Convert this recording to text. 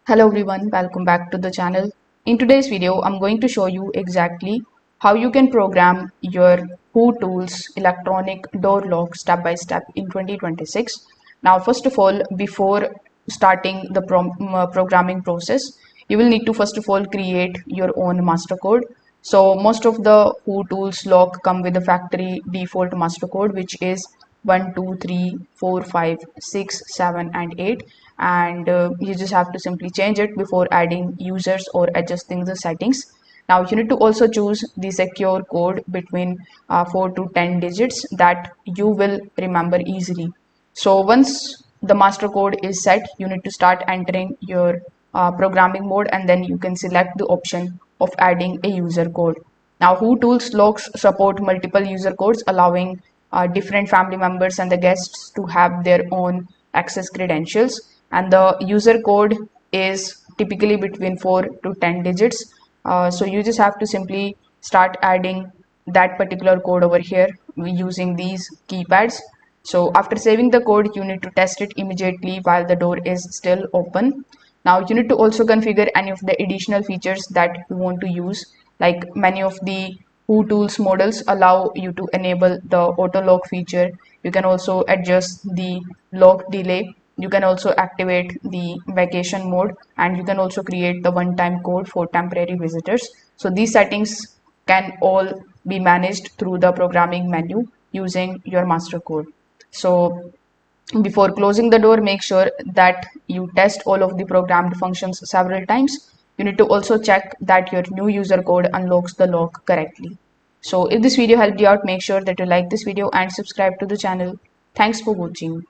Hello everyone, welcome back to the channel. In today's video, I'm going to show you exactly how you can program your HuTools electronic door lock step by step in 2026. Now, first of all, before starting the programming process, you will need to first of all create your own master code. So most of the HuTools lock come with a factory default master code, which is 1 2 3 4 5 6 7 and 8, and you just have to simply change it before adding users or adjusting the settings. Now you need to also choose the secure code between 4 to 10 digits that you will remember easily. So once the master code is set, you need to start entering your programming mode, and then you can select the option of adding a user code. Now, HuTools locks support multiple user codes, allowing different family members and the guests to have their own access credentials. And the user code is typically between 4 to 10 digits. So you just have to simply start adding that particular code over here using these keypads. So after saving the code, you need to test it immediately while the door is still open. Now you need to also configure any of the additional features that you want to use. Like many of the HuTools models allow you to enable the auto lock feature. You can also adjust the lock delay. You can also activate the vacation mode, and you can also create the one-time code for temporary visitors. So these settings can all be managed through the programming menu using your master code. So before closing the door, make sure that you test all of the programmed functions several times. You need to also check that your new user code unlocks the lock correctly. So if this video helped you out, make sure that you like this video and subscribe to the channel. Thanks for watching.